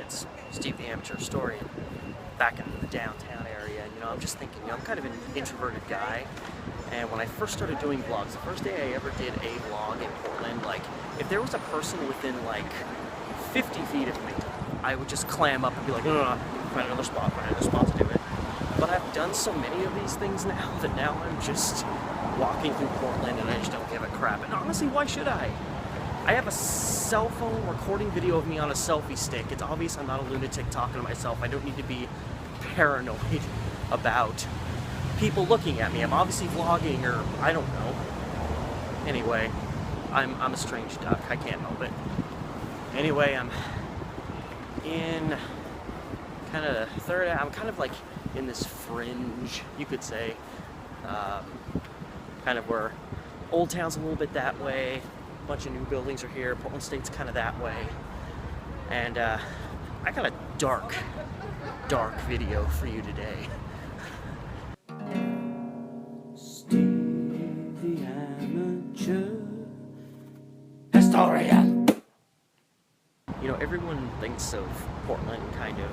it's Steve the Amateur Historian back in the downtown area. And, I'm just thinking, I'm kind of an introverted guy, and when I first started doing vlogs, the first day I ever did a vlog in Portland, like, if there was a person within, like, 50 feet of me, I would just clam up and be like, find another spot to do it. But I've done so many of these things now that now I'm just walking through Portland and I just don't give a crap. And honestly, why should I? I have a cell phone recording video of me on a selfie stick. It's obvious I'm not a lunatic talking to myself. I don't need to be paranoid about people looking at me. I'm obviously vlogging, or I don't know. Anyway, I'm a strange duck. I can't help it. Anyway, I'm in kind of I'm kind of like in this fringe, you could say, kind of where Old Town's a little bit that way, a bunch of new buildings are here, Portland State's kind of that way, and I got a dark video for you today. Steve the Amateur Historian. Everyone thinks of Portland kind of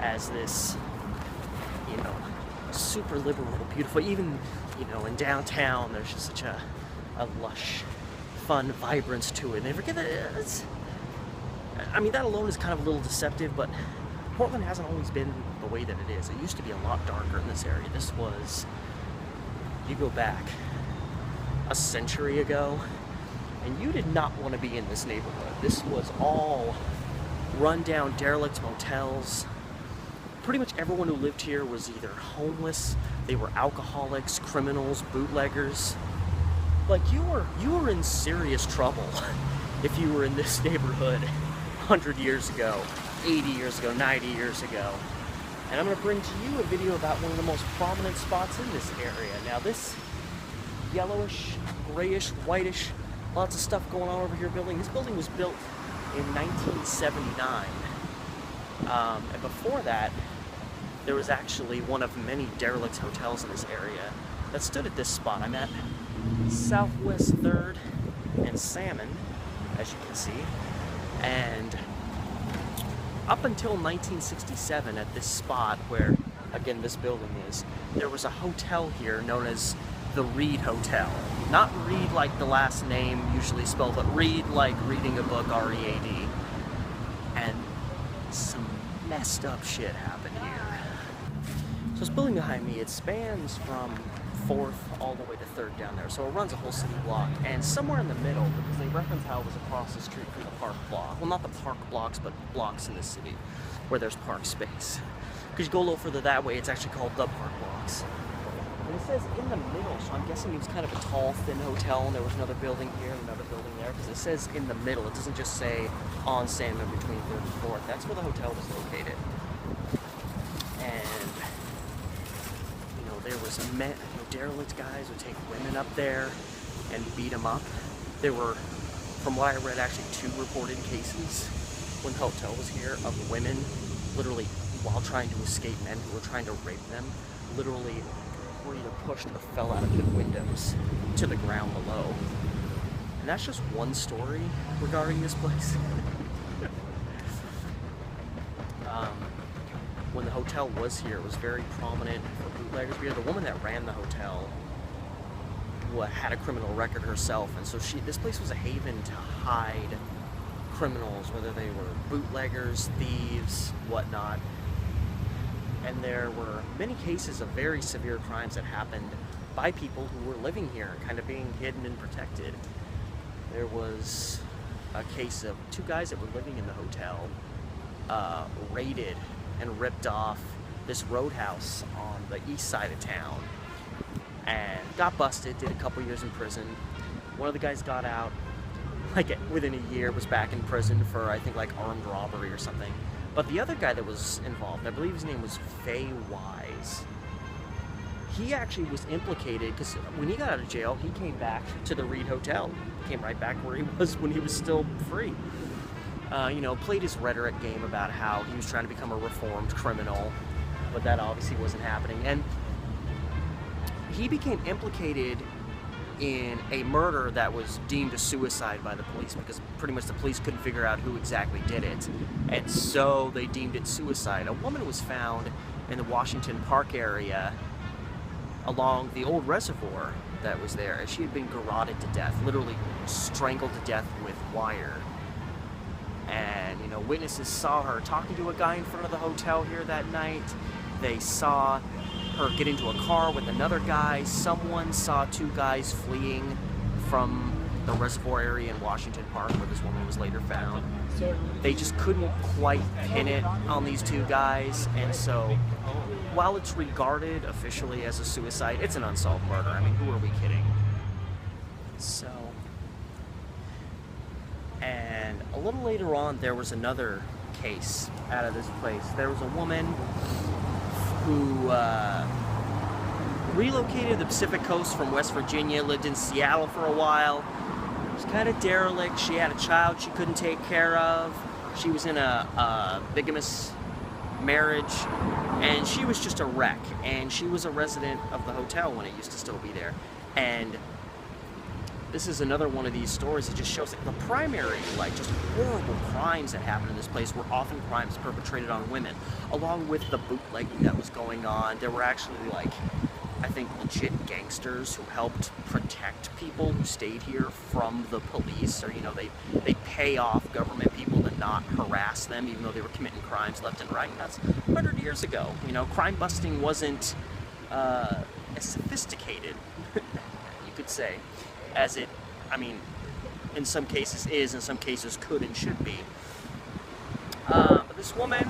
as this, super liberal, beautiful, even, in downtown, there's just such a lush, fun vibrance to it. And they forget that that alone is kind of a little deceptive, but Portland hasn't always been the way that it is. It used to be a lot darker in this area. This was, you go back a century ago, and you did not want to be in this neighborhood. This was all run-down, derelict motels. Pretty much everyone who lived here was either homeless, they were alcoholics, criminals, bootleggers. Like, you were in serious trouble if you were in this neighborhood 100 years ago, 80 years ago, 90 years ago. And I'm going to bring to you a video about one of the most prominent spots in this area. Now, this yellowish, grayish, whitish, lots of stuff going on over here building. This building was built in 1979. And before that, there was actually one of many derelict hotels in this area that stood at this spot. I'm at Southwest 3rd and Salmon, as you can see. And up until 1967, at this spot where, again, this building is, there was a hotel here known as the Reed Hotel. Not Reed like the last name usually spelled, but Reed like reading a book, R-E-A-D. And some messed up shit happened here. So this building behind me, it spans from 4th all the way to 3rd down there. So it runs a whole city block, and somewhere in the middle, because they reference how it was across the street from the park block. Well, not the park blocks, but blocks in the city where there's park space. Because you go a little further that way, it's actually called the park blocks. And it says in the middle, so I'm guessing it was kind of a tall, thin hotel, and there was another building here and another building there, because it says in the middle. It doesn't just say on Salmon between 3rd and 4th. That's where the hotel was located. And, there was derelict guys would take women up there and beat them up. There were, from what I read, actually 2 reported cases when the hotel was here of women literally, while trying to escape men who were trying to rape them, literally were either pushed or fell out of the windows to the ground below. And that's just one story regarding this place. When the hotel was here, it was very prominent for bootleggers. The woman that ran the hotel had a criminal record herself, and so this place was a haven to hide criminals, whether they were bootleggers, thieves, whatnot. And there were many cases of very severe crimes that happened by people who were living here, kind of being hidden and protected. There was a case of 2 guys that were living in the hotel, raided and ripped off this roadhouse on the east side of town, and got busted, did a couple years in prison. One of the guys got out, like within a year, was back in prison for, I think, like armed robbery or something. But the other guy that was involved, I believe his name was Fay Wise, he actually was implicated, because when he got out of jail, he came back to the Reed Hotel. Came right back where he was when he was still free. Played his rhetoric game about how he was trying to become a reformed criminal, but that obviously wasn't happening. And he became implicated in a murder that was deemed a suicide by the police, because pretty much the police couldn't figure out who exactly did it, and so they deemed it suicide. A woman was found in the Washington Park area along the old reservoir that was there, and she had been garroted to death, literally strangled to death with wire. And, you know, witnesses saw her talking to a guy in front of the hotel here that night. They saw her get into a car with another guy. Someone saw two guys fleeing from the reservoir area in Washington Park where this woman was later found. They just couldn't quite pin it on these two guys, and so while it's regarded officially as a suicide, it's an unsolved murder. I mean, who are we kidding? So, and a little later on, there was another case out of this place. There was a woman who relocated to the Pacific Coast from West Virginia, lived in Seattle for a while. She was kind of derelict. She had a child she couldn't take care of. She was in a bigamous marriage, and she was just a wreck. And she was a resident of the hotel when it used to still be there. And this is another one of these stories that just shows that the primary, like, just horrible crimes that happened in this place were often crimes perpetrated on women. Along with the bootlegging that was going on, there were actually, like, I think legit gangsters who helped protect people who stayed here from the police, or, you know, they pay off government people to not harass them even though they were committing crimes left and right. And that's 100 years ago. You know, crime busting wasn't as sophisticated, you could say, as it, I mean, in some cases is, in some cases could and should be. But this woman,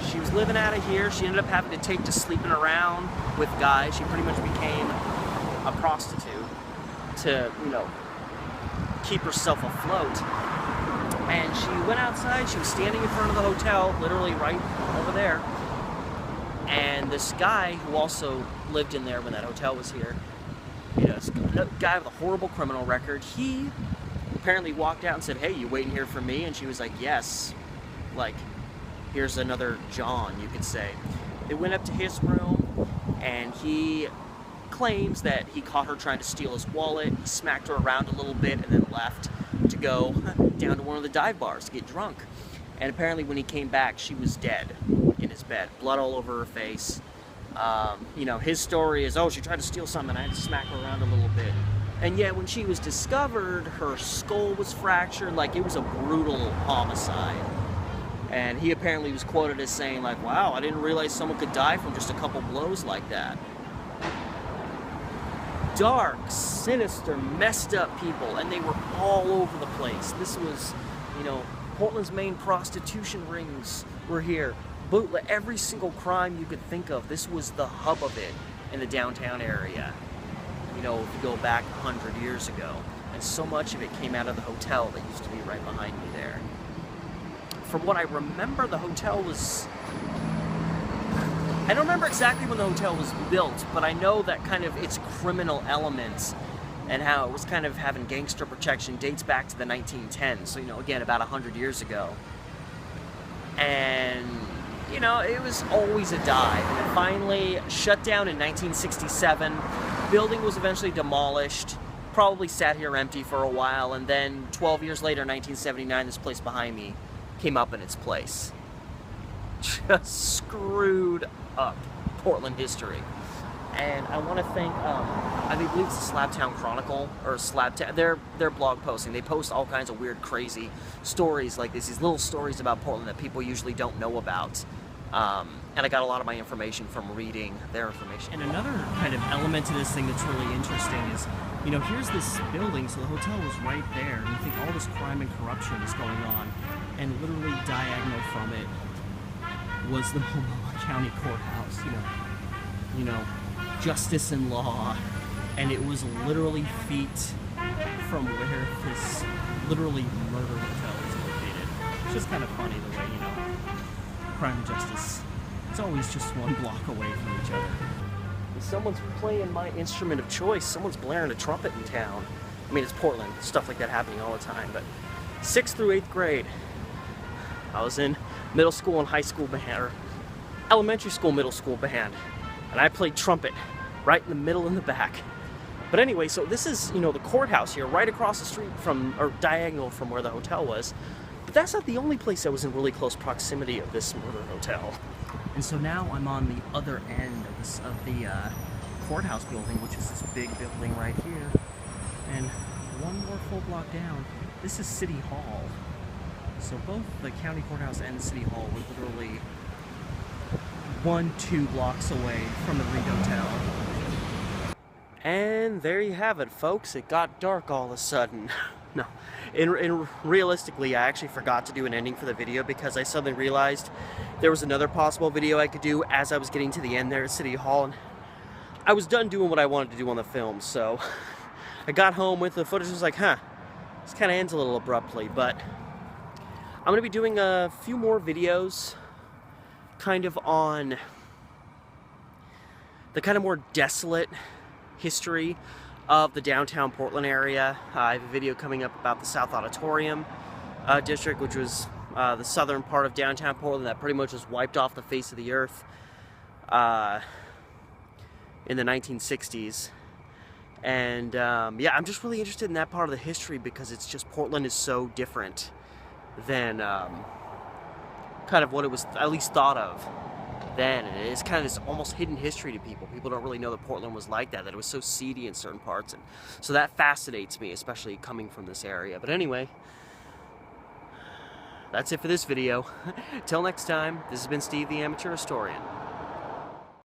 she was living out of here. She ended up having to take to sleeping around with guys. She pretty much became a prostitute to, you know, keep herself afloat. And she went outside. She was standing in front of the hotel, literally right over there. And this guy who also lived in there when that hotel was here, you know, a guy with a horrible criminal record, he apparently walked out and said, "Hey, you waiting here for me?" And she was like, "Yes." Like, here's another John, you could say. They went up to his room, and he claims that he caught her trying to steal his wallet. He smacked her around a little bit and then left to go down to one of the dive bars to get drunk. And apparently when he came back, she was dead in his bed, blood all over her face. You know, his story is, oh, she tried to steal something, I had to smack her around a little bit. And yet when she was discovered, her skull was fractured, like it was a brutal homicide. And he apparently was quoted as saying, like, "Wow, I didn't realize someone could die from just a couple blows like that." Dark, sinister, messed up people, and they were all over the place. This was, you know, Portland's main prostitution rings were here. Bootleg, every single crime you could think of, this was the hub of it in the downtown area. You know, if you go back 100 years ago. And so much of it came out of the hotel that used to be right behind me there. From what I remember, the hotel was, I don't remember exactly when the hotel was built, but I know that kind of its criminal elements and how it was kind of having gangster protection dates back to the 1910s. So, you know, again, about 100 years ago. And, you know, it was always a dive. And it finally shut down in 1967. Building was eventually demolished. Probably sat here empty for a while. And then 12 years later, 1979, this place behind me came up in its place. Just screwed up Portland history. And I want to thank, I believe it's the Slabtown Chronicle, or Slabtown, their blog posting. They post all kinds of weird, crazy stories like this, these little stories about Portland that people usually don't know about. And I got a lot of my information from reading their information. And another kind of element to this thing that's really interesting is, you know, here's this building, so the hotel was right there, and you think all this crime and corruption is going on, and literally diagonal from it was the Multnomah County Courthouse, you know, justice and law, and it was literally feet from where this literally murder hotel is located. It's just kind of funny the way, you know, crime and justice, it's always just one block away from each other. Someone's playing my instrument of choice. Someone's blaring a trumpet in town. I mean, it's Portland, stuff like that happening all the time, but 6th through 8th grade, I was in middle school and high school band, or elementary school, middle school band, and I played trumpet right in the middle in the back. But anyway, so this is, you know, the courthouse here, right across the street from, or diagonal from where the hotel was. But that's not the only place that was in really close proximity of this murder hotel. And so now I'm on the other end of the courthouse building, which is this big building right here. And one more full block down, this is City Hall. So both the county courthouse and the City Hall were literally 1-2 blocks away from the Reed Hotel. And there you have it, folks. It got dark all of a sudden. No, realistically, I actually forgot to do an ending for the video because I suddenly realized there was another possible video I could do as I was getting to the end there at City Hall, and I was done doing what I wanted to do on the film. So I got home with the footage and was like, huh, this kind of ends a little abruptly, but I'm going to be doing a few more videos kind of on the kind of more desolate history of the downtown Portland area. I have a video coming up about the South Auditorium district, which was the southern part of downtown Portland that pretty much was wiped off the face of the earth in the 1960s. And yeah, I'm just really interested in that part of the history because it's just, Portland is so different than kind of what it was at least thought of then. And it's kind of this almost hidden history to people. People don't really know that Portland was like that it was so seedy in certain parts. And so that fascinates me, especially coming from this area. But anyway, that's it for this video. Till next time, this has been Steve the Amateur Historian.